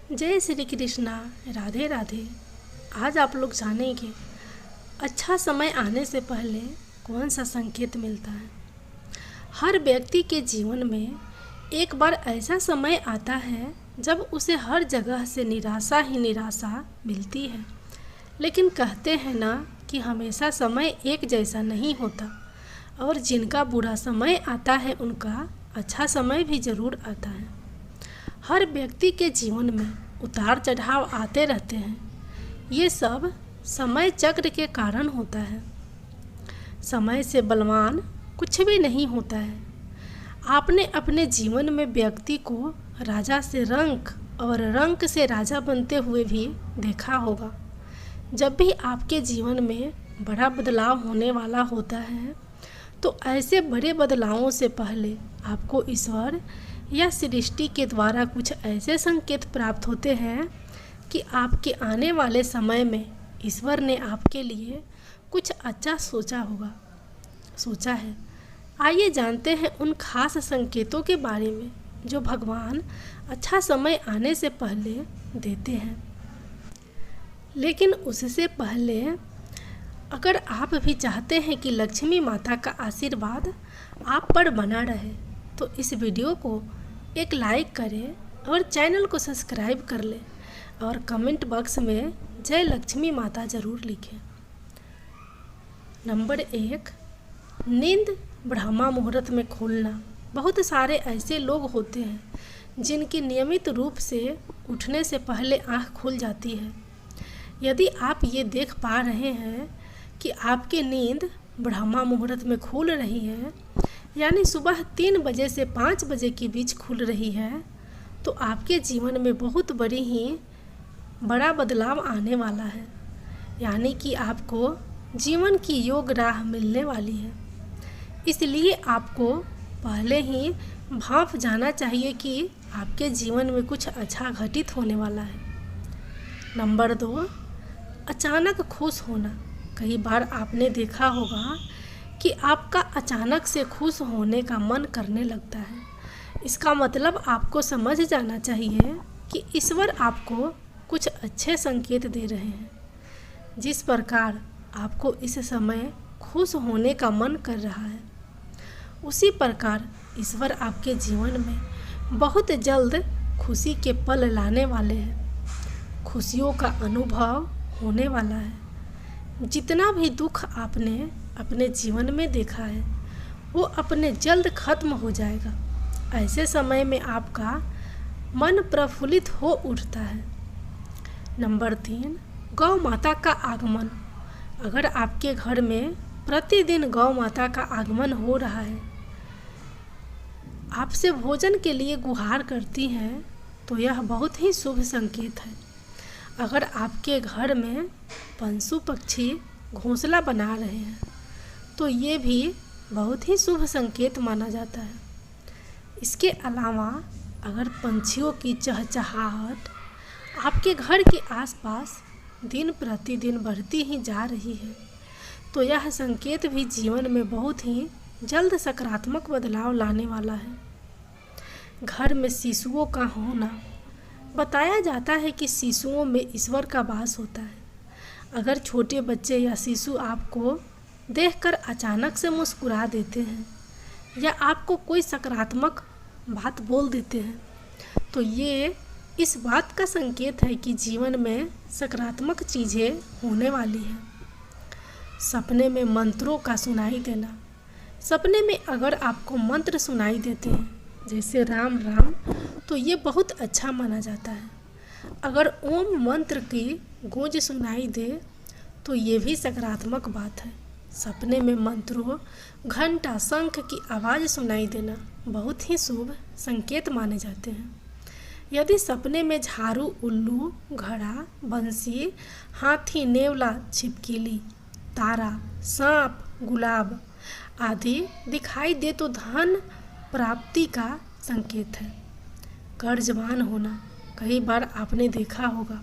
जय श्री कृष्णा। राधे राधे। आज आप लोग जानेंगे अच्छा समय आने से पहले कौन सा संकेत मिलता है। हर व्यक्ति के जीवन में एक बार ऐसा समय आता है जब उसे हर जगह से निराशा ही निराशा मिलती है। लेकिन कहते हैं ना कि हमेशा समय एक जैसा नहीं होता और जिनका बुरा समय आता है उनका अच्छा समय भी ज़रूर आता है। हर व्यक्ति के जीवन में उतार चढ़ाव आते रहते हैं। ये सब समय चक्र के कारण होता है। समय से बलवान कुछ भी नहीं होता है। आपने अपने जीवन में व्यक्ति को राजा से रंक और रंक से राजा बनते हुए भी देखा होगा। जब भी आपके जीवन में बड़ा बदलाव होने वाला होता है तो ऐसे बड़े बदलावों से पहले आपको ईश्वर या सृष्टि के द्वारा कुछ ऐसे संकेत प्राप्त होते हैं कि आपके आने वाले समय में ईश्वर ने आपके लिए कुछ अच्छा सोचा है। आइए जानते हैं उन खास संकेतों के बारे में जो भगवान अच्छा समय आने से पहले देते हैं। लेकिन उससे पहले अगर आप भी चाहते हैं कि लक्ष्मी माता का आशीर्वाद आप पर बना रहे तो इस वीडियो को एक लाइक करें और चैनल को सब्सक्राइब कर लें और कमेंट बॉक्स में जय लक्ष्मी माता ज़रूर लिखें। नंबर 1, नींद ब्रह्मा मुहूर्त में खुलना। बहुत सारे ऐसे लोग होते हैं जिनकी नियमित रूप से उठने से पहले आँख खुल जाती है। यदि आप ये देख पा रहे हैं कि आपकी नींद ब्रह्मा मुहूर्त में खुल रही है यानी सुबह 3 बजे से 5 बजे के बीच खुल रही है तो आपके जीवन में बहुत बड़ा बदलाव आने वाला है। यानी कि आपको जीवन की योग राह मिलने वाली है। इसलिए आपको पहले ही भांप जाना चाहिए कि आपके जीवन में कुछ अच्छा घटित होने वाला है। नंबर 2, अचानक खुश होना। कई बार आपने देखा होगा कि आपका अचानक से खुश होने का मन करने लगता है। इसका मतलब आपको समझ जाना चाहिए कि ईश्वर आपको कुछ अच्छे संकेत दे रहे हैं। जिस प्रकार आपको इस समय खुश होने का मन कर रहा है उसी प्रकार ईश्वर आपके जीवन में बहुत जल्द खुशी के पल लाने वाले हैं। खुशियों का अनुभव होने वाला है। जितना भी दुख आपने अपने जीवन में देखा है वो अपने जल्द खत्म हो जाएगा। ऐसे समय में आपका मन प्रफुल्लित हो उठता है। नंबर 3, गौ माता का आगमन। अगर आपके घर में प्रतिदिन गौ माता का आगमन हो रहा है, आपसे भोजन के लिए गुहार करती हैं तो यह बहुत ही शुभ संकेत है। अगर आपके घर में पशु पक्षी घोंसला बना रहे हैं तो ये भी बहुत ही शुभ संकेत माना जाता है। इसके अलावा अगर पंछियों की चहचहाहट आपके घर के आसपास दिन प्रतिदिन बढ़ती ही जा रही है तो यह संकेत भी जीवन में बहुत ही जल्द सकारात्मक बदलाव लाने वाला है। घर में शिशुओं का होना। बताया जाता है कि शिशुओं में ईश्वर का वास होता है। अगर छोटे बच्चे या शिशु आपको देखकर अचानक से मुस्कुरा देते हैं या आपको कोई सकारात्मक बात बोल देते हैं तो ये इस बात का संकेत है कि जीवन में सकारात्मक चीज़ें होने वाली हैं। सपने में मंत्रों का सुनाई देना। सपने में अगर आपको मंत्र सुनाई देते हैं जैसे राम राम तो ये बहुत अच्छा माना जाता है। अगर ओम मंत्र की गूंज सुनाई दे तो ये भी सकारात्मक बात है। सपने में मंत्रों, घंटा, शंख की आवाज़ सुनाई देना बहुत ही शुभ संकेत माने जाते हैं। यदि सपने में झाड़ू, उल्लू, घड़ा, बंसी, हाथी, नेवला, छिपकली, तारा, सांप, गुलाब आदि दिखाई दे तो धन प्राप्ति का संकेत है। कर्जवान होना। कई बार आपने देखा होगा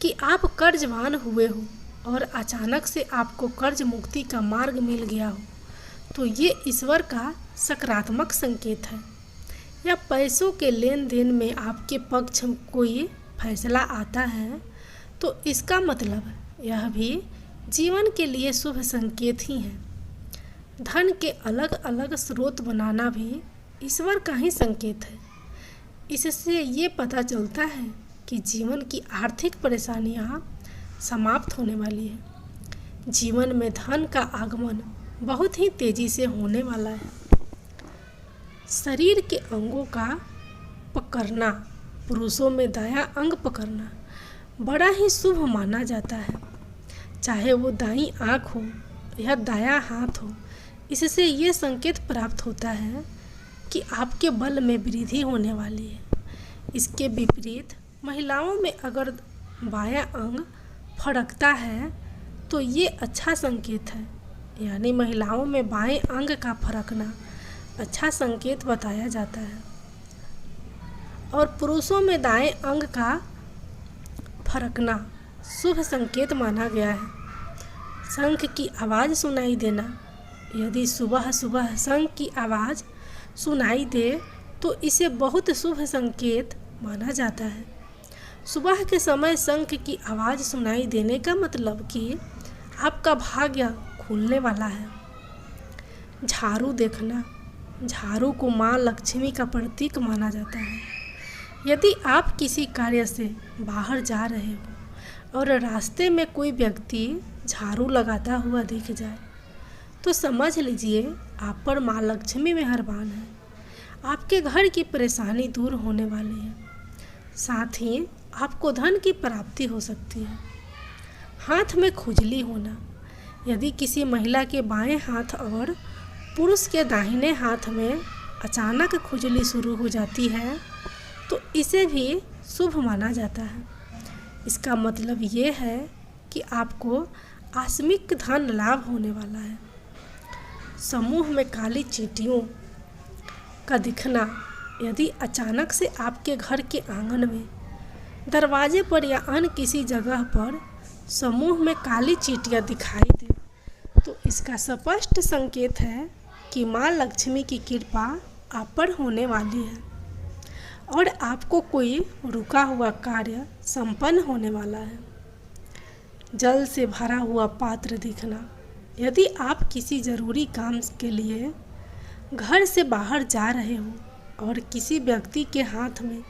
कि आप कर्जवान हुए हो और अचानक से आपको कर्ज मुक्ति का मार्ग मिल गया हो तो ये ईश्वर का सकारात्मक संकेत है। या पैसों के लेन देन में आपके पक्ष कोई फैसला आता है तो इसका मतलब यह भी जीवन के लिए शुभ संकेत ही है। धन के अलग अलग स्रोत बनाना भी ईश्वर का ही संकेत है। इससे ये पता चलता है कि जीवन की आर्थिक परेशानियां समाप्त होने वाली है। जीवन में धन का आगमन बहुत ही तेजी से होने वाला है। शरीर के अंगों का पकड़ना, पुरुषों में दायां अंग पकड़ना बड़ा ही शुभ माना जाता है। चाहे वो दाईं आँख हो या दायां हाथ हो, इससे ये संकेत प्राप्त होता है कि आपके बल में वृद्धि होने वाली है। इसके विपरीत महिलाओं में अगर बायां अंग फड़कता है तो ये अच्छा संकेत है, यानी महिलाओं में बाएं अंग का फड़कना अच्छा संकेत बताया जाता है। और पुरुषों में दाएं अंग का फड़कना शुभ संकेत माना गया है। शंख की आवाज़ सुनाई देना, यदि सुबह सुबह शंख की आवाज़ सुनाई दे तो इसे बहुत शुभ संकेत माना जाता है। सुबह के समय शंख की आवाज़ सुनाई देने का मतलब कि आपका भाग्य खुलने वाला है। झाड़ू देखना, झाड़ू को माँ लक्ष्मी का प्रतीक माना जाता है। यदि आप किसी कार्य से बाहर जा रहे हो और रास्ते में कोई व्यक्ति झाड़ू लगाता हुआ दिख जाए तो समझ लीजिए आप पर माँ लक्ष्मी मेहरबान है। आपके घर की परेशानी दूर होने वाली है। साथ ही आपको धन की प्राप्ति हो सकती है। हाथ में खुजली होना, यदि किसी महिला के बाएं हाथ और पुरुष के दाहिने हाथ में अचानक खुजली शुरू हो जाती है तो इसे भी शुभ माना जाता है। इसका मतलब ये है कि आपको आकस्मिक धन लाभ होने वाला है। समूह में काली चींटियों का दिखना, यदि अचानक से आपके घर के आंगन में, दरवाजे पर या अन्य किसी जगह पर समूह में काली चींटियां दिखाई दे तो इसका स्पष्ट संकेत है कि माँ लक्ष्मी की कृपा आप पर होने वाली है और आपको कोई रुका हुआ कार्य संपन्न होने वाला है। जल से भरा हुआ पात्र दिखना, यदि आप किसी ज़रूरी काम के लिए घर से बाहर जा रहे हो और किसी व्यक्ति के हाथ में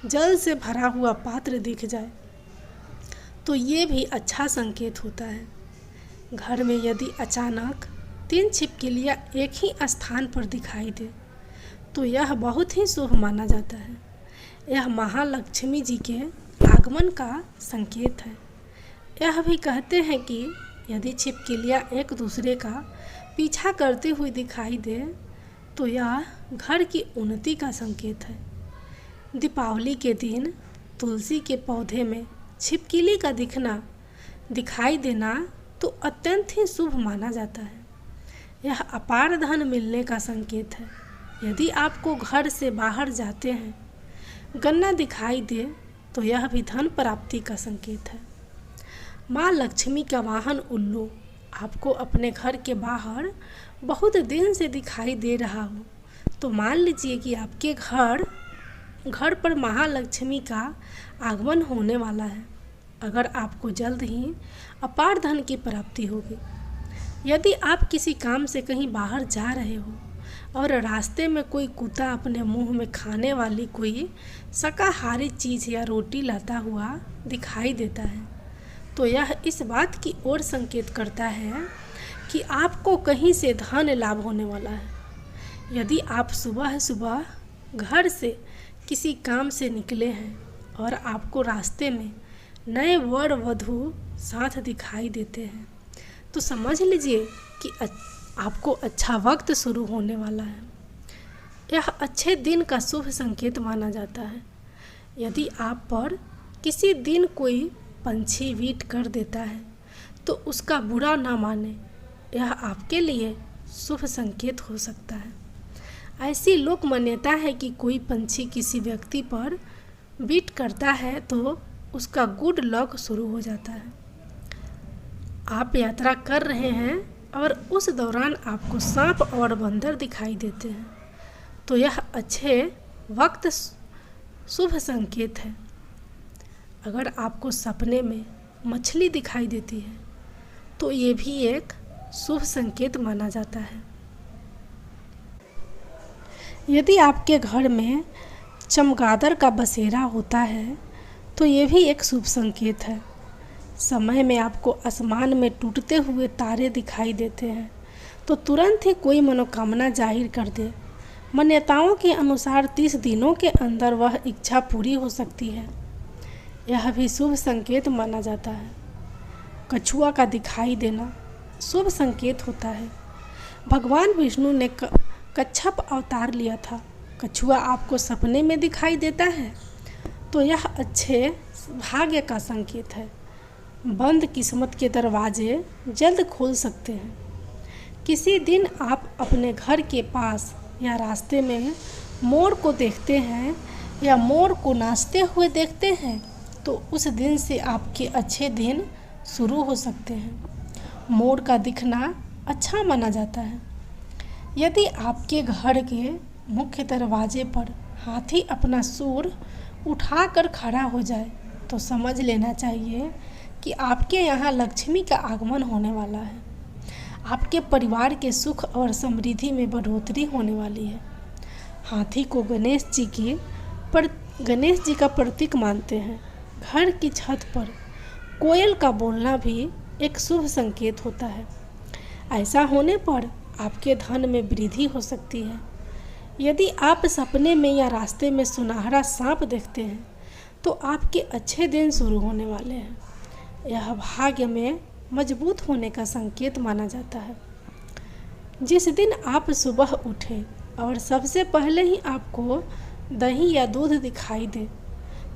जल से भरा हुआ पात्र दिख जाए तो ये भी अच्छा संकेत होता है। घर में यदि अचानक 3 छिपकलियाँ एक ही स्थान पर दिखाई दे तो यह बहुत ही शुभ माना जाता है। यह महालक्ष्मी जी के आगमन का संकेत है। यह भी कहते हैं कि यदि छिपकलियाँ एक दूसरे का पीछा करती हुई दिखाई दे तो यह घर की उन्नति का संकेत है। दीपावली के दिन तुलसी के पौधे में छिपकली का दिखाई देना तो अत्यंत ही शुभ माना जाता है। यह अपार धन मिलने का संकेत है। यदि आपको घर से बाहर जाते हैं गन्ना दिखाई दे तो यह भी धन प्राप्ति का संकेत है। माँ लक्ष्मी का वाहन उल्लू आपको अपने घर के बाहर बहुत दिन से दिखाई दे रहा हो तो मान लीजिए कि आपके घर पर महालक्ष्मी का आगमन होने वाला है। अगर आपको जल्द ही अपार धन की प्राप्ति होगी। यदि आप किसी काम से कहीं बाहर जा रहे हो और रास्ते में कोई कुत्ता अपने मुंह में खाने वाली कोई शाकाहारी चीज़ या रोटी लाता हुआ दिखाई देता है तो यह इस बात की ओर संकेत करता है कि आपको कहीं से धन लाभ होने वाला है। यदि आप सुबह सुबह घर से किसी काम से निकले हैं और आपको रास्ते में नए वर वधू साथ दिखाई देते हैं तो समझ लीजिए कि आपको अच्छा वक्त शुरू होने वाला है। यह अच्छे दिन का शुभ संकेत माना जाता है। यदि आप पर किसी दिन कोई पंछी वीट कर देता है तो उसका बुरा ना माने, यह आपके लिए शुभ संकेत हो सकता है। ऐसी लोक मान्यता है कि कोई पंछी किसी व्यक्ति पर बीट करता है तो उसका गुड लक शुरू हो जाता है। आप यात्रा कर रहे हैं और उस दौरान आपको सांप और बंदर दिखाई देते हैं तो यह अच्छे वक्त शुभ संकेत है। अगर आपको सपने में मछली दिखाई देती है तो ये भी एक शुभ संकेत माना जाता है। यदि आपके घर में चमगादड़ का बसेरा होता है तो ये भी एक शुभ संकेत है। समय में आपको आसमान में टूटते हुए तारे दिखाई देते हैं तो तुरंत ही कोई मनोकामना जाहिर कर दे। मान्यताओं के अनुसार 30 दिनों के अंदर वह इच्छा पूरी हो सकती है। यह भी शुभ संकेत माना जाता है। कछुआ का दिखाई देना शुभ संकेत होता है। भगवान विष्णु ने कच्छप अवतार लिया था। कछुआ आपको सपने में दिखाई देता है तो यह अच्छे भाग्य का संकेत है। बंद किस्मत के दरवाजे जल्द खोल सकते हैं। किसी दिन आप अपने घर के पास या रास्ते में मोर को देखते हैं या मोर को नाचते हुए देखते हैं तो उस दिन से आपके अच्छे दिन शुरू हो सकते हैं। मोर का दिखना अच्छा माना जाता है। यदि आपके घर के मुख्य दरवाजे पर हाथी अपना सूंड उठाकर खड़ा हो जाए तो समझ लेना चाहिए कि आपके यहाँ लक्ष्मी का आगमन होने वाला है। आपके परिवार के सुख और समृद्धि में बढ़ोतरी होने वाली है। हाथी को गणेश जी का प्रतीक मानते हैं। घर की छत पर कोयल का बोलना भी एक शुभ संकेत होता है। ऐसा होने पर आपके धन में वृद्धि हो सकती है। यदि आप सपने में या रास्ते में सुनहरा सांप देखते हैं तो आपके अच्छे दिन शुरू होने वाले हैं। यह भाग्य में मजबूत होने का संकेत माना जाता है। जिस दिन आप सुबह उठे और सबसे पहले ही आपको दही या दूध दिखाई दे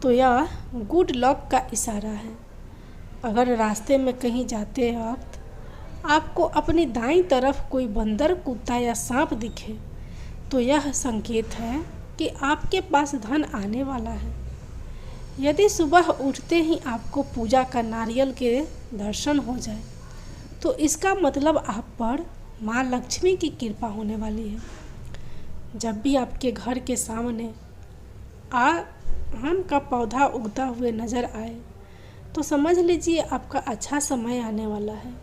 तो यह गुड लक का इशारा है। अगर रास्ते में कहीं जाते वक्त आपको अपनी दाईं तरफ कोई बंदर, कुत्ता या सांप दिखे तो यह संकेत है कि आपके पास धन आने वाला है। यदि सुबह उठते ही आपको पूजा का नारियल के दर्शन हो जाए तो इसका मतलब आप पर माँ लक्ष्मी की कृपा होने वाली है। जब भी आपके घर के सामने आम का पौधा उगता हुए नज़र आए तो समझ लीजिए आपका अच्छा समय आने वाला है।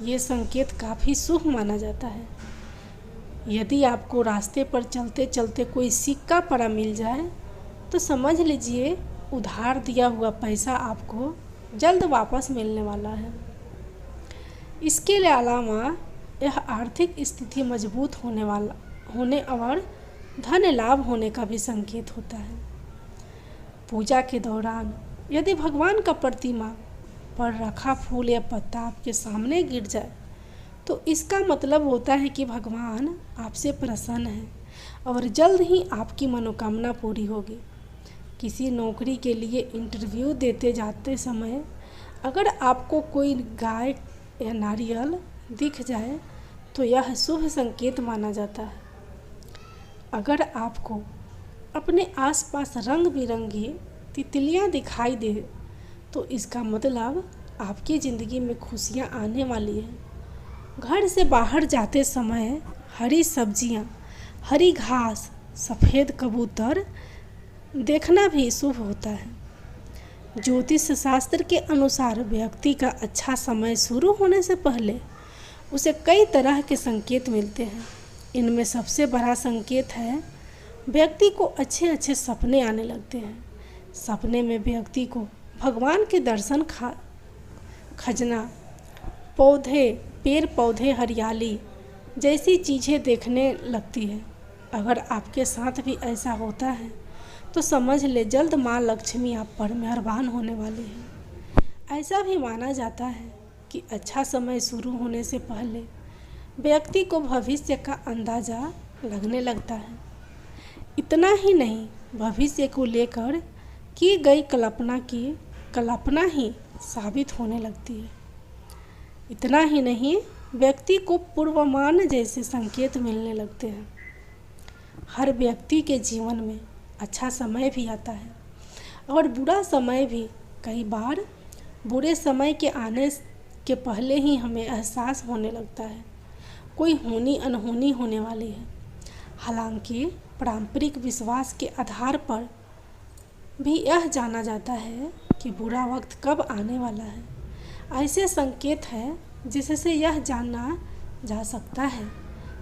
ये संकेत काफ़ी शुभ माना जाता है। यदि आपको रास्ते पर चलते चलते कोई सिक्का पड़ा मिल जाए तो समझ लीजिए उधार दिया हुआ पैसा आपको जल्द वापस मिलने वाला है। इसके अलावा यह आर्थिक स्थिति मजबूत होने और धन लाभ होने का भी संकेत होता है। पूजा के दौरान यदि भगवान का प्रतिमा पर रखा फूल या पत्ता आपके सामने गिर जाए तो इसका मतलब होता है कि भगवान आपसे प्रसन्न है और जल्द ही आपकी मनोकामना पूरी होगी। किसी नौकरी के लिए इंटरव्यू देते जाते समय अगर आपको कोई गाय या नारियल दिख जाए तो यह शुभ संकेत माना जाता है। अगर आपको अपने आसपास रंग बिरंगी तितलियां दिखाई दे तो इसका मतलब आपकी ज़िंदगी में खुशियां आने वाली हैं। घर से बाहर जाते समय हरी सब्जियां, हरी घास, सफ़ेद कबूतर देखना भी शुभ होता है। ज्योतिष शास्त्र के अनुसार व्यक्ति का अच्छा समय शुरू होने से पहले उसे कई तरह के संकेत मिलते हैं। इनमें सबसे बड़ा संकेत है व्यक्ति को अच्छे अच्छे सपने आने लगते हैं। सपने में व्यक्ति को भगवान के दर्शन, खजना, पेड़ पौधे, हरियाली जैसी चीज़ें देखने लगती है। अगर आपके साथ भी ऐसा होता है तो समझ ले जल्द माँ लक्ष्मी आप पर मेहरबान होने वाली है। ऐसा भी माना जाता है कि अच्छा समय शुरू होने से पहले व्यक्ति को भविष्य का अंदाज़ा लगने लगता है। इतना ही नहीं, भविष्य को लेकर की गई कल्पना ही साबित होने लगती है। इतना ही नहीं, व्यक्ति को पूर्वानुमान जैसे संकेत मिलने लगते हैं। हर व्यक्ति के जीवन में अच्छा समय भी आता है और बुरा समय भी। कई बार बुरे समय के आने के पहले ही हमें एहसास होने लगता है कोई होनी अनहोनी होने वाली है। हालांकि पारंपरिक विश्वास के आधार पर भी यह जाना जाता है कि बुरा वक्त कब आने वाला है। ऐसे संकेत हैं जिससे यह जाना जा सकता है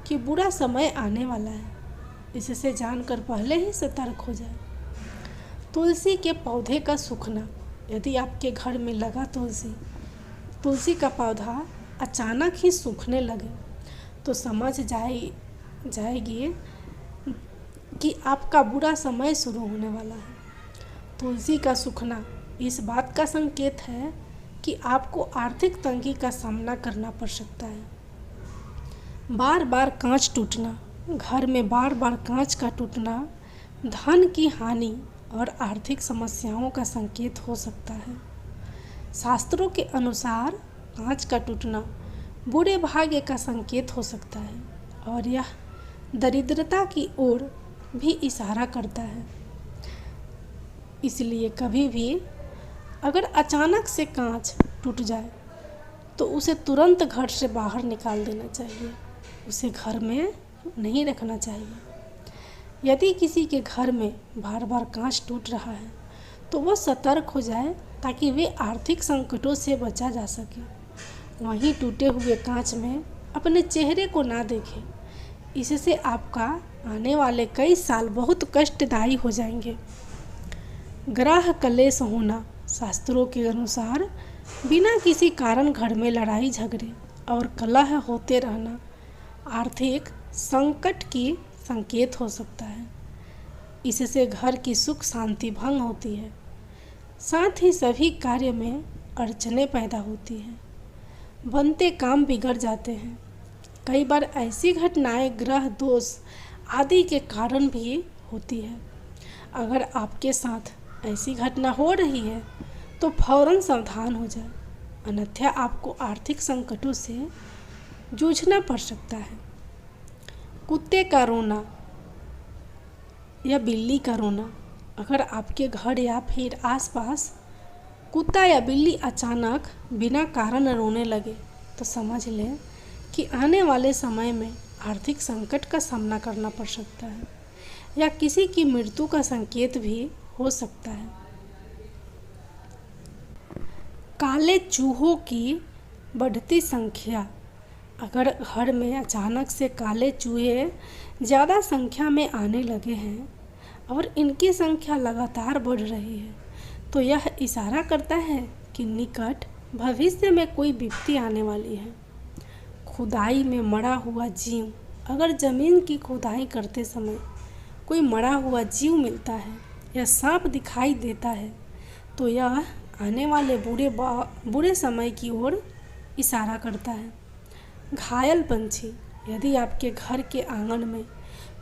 कि बुरा समय आने वाला है। इससे जानकर पहले ही सतर्क हो जाए। तुलसी के पौधे का सूखना। यदि आपके घर में लगा तुलसी का पौधा अचानक ही सूखने लगे तो समझ जाएगी कि आपका बुरा समय शुरू होने वाला है। तुलसी का सूखना इस बात का संकेत है कि आपको आर्थिक तंगी का सामना करना पड़ सकता है। बार बार कांच टूटना। घर में बार बार कांच का टूटना धन की हानि और आर्थिक समस्याओं का संकेत हो सकता है। शास्त्रों के अनुसार कांच का टूटना बुरे भाग्य का संकेत हो सकता है और यह दरिद्रता की ओर भी इशारा करता है। इसलिए कभी भी अगर अचानक से कांच टूट जाए तो उसे तुरंत घर से बाहर निकाल देना चाहिए। उसे घर में नहीं रखना चाहिए। यदि किसी के घर में बार बार कांच टूट रहा है तो वह सतर्क हो जाए ताकि वे आर्थिक संकटों से बचा जा सके। वहीं टूटे हुए कांच में अपने चेहरे को ना देखें। इससे आपका आने वाले कई साल बहुत कष्टदायी हो जाएंगे। ग्रह कलेश होना। शास्त्रों के अनुसार बिना किसी कारण घर में लड़ाई झगड़े और कलह होते रहना आर्थिक संकट की संकेत हो सकता है। इससे घर की सुख शांति भंग होती है। साथ ही सभी कार्य में अड़चनें पैदा होती हैं। बनते काम बिगड़ जाते हैं। कई बार ऐसी घटनाएं ग्रह दोष आदि के कारण भी होती है। अगर आपके साथ ऐसी घटना हो रही है तो फौरन सावधान हो जाए, अन्यथा आपको आर्थिक संकटों से जूझना पड़ सकता है। कुत्ते का रोना या बिल्ली का रोना। अगर आपके घर या फिर आसपास कुत्ता या बिल्ली अचानक बिना कारण रोने लगे तो समझ लें कि आने वाले समय में आर्थिक संकट का सामना करना पड़ सकता है या किसी की मृत्यु का संकेत भी हो सकता है। काले चूहों की बढ़ती संख्या। अगर घर में अचानक से काले चूहे ज़्यादा संख्या में आने लगे हैं और इनकी संख्या लगातार बढ़ रही है तो यह इशारा करता है कि निकट भविष्य में कोई विपत्ति आने वाली है। खुदाई में मरा हुआ जीव। अगर ज़मीन की खुदाई करते समय कोई मरा हुआ जीव मिलता है या सांप दिखाई देता है तो यह आने वाले बुरे समय की ओर इशारा करता है। घायल पंछी। यदि आपके घर के आंगन में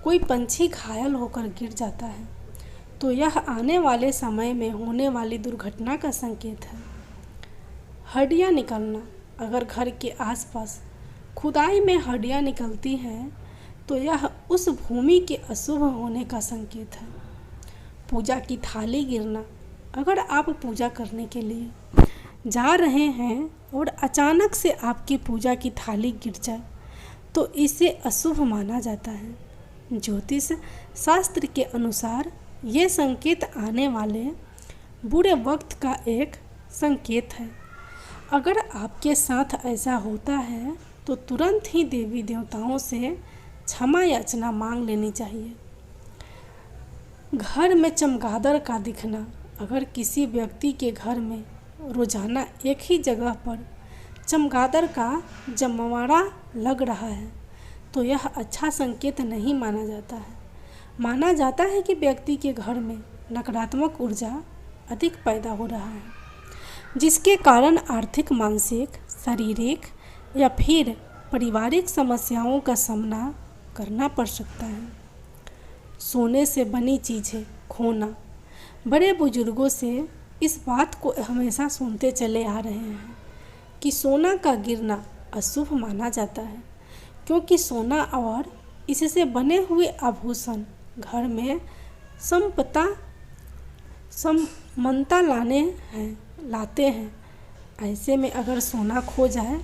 कोई पंछी घायल होकर गिर जाता है तो यह आने वाले समय में होने वाली दुर्घटना का संकेत है। हड्डियाँ निकलना। अगर घर के आसपास खुदाई में हड्डियाँ निकलती हैं तो यह उस भूमि के अशुभ होने का संकेत है। पूजा की थाली गिरना। अगर आप पूजा करने के लिए जा रहे हैं और अचानक से आपकी पूजा की थाली गिर जाए तो इसे अशुभ माना जाता है। ज्योतिष शास्त्र के अनुसार ये संकेत आने वाले बुरे वक्त का एक संकेत है। अगर आपके साथ ऐसा होता है तो तुरंत ही देवी देवताओं से क्षमा याचना मांग लेनी चाहिए। घर में चमगादड़ का दिखना। अगर किसी व्यक्ति के घर में रोजाना एक ही जगह पर चमगादड़ का जमवाड़ा लग रहा है तो यह अच्छा संकेत नहीं माना जाता है। माना जाता है कि व्यक्ति के घर में नकारात्मक ऊर्जा अधिक पैदा हो रहा है जिसके कारण आर्थिक, मानसिक, शारीरिक या फिर पारिवारिक समस्याओं का सामना करना पड़ सकता है। सोने से बनी चीज़ें खोना। बड़े बुजुर्गों से इस बात को हमेशा सुनते चले आ रहे हैं कि सोना का गिरना अशुभ माना जाता है क्योंकि सोना और इससे बने हुए आभूषण घर में समता लाते हैं। ऐसे में अगर सोना खो जाए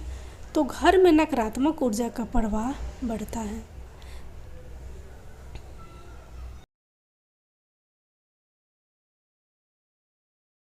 तो घर में नकारात्मक ऊर्जा का प्रवाह बढ़ता है।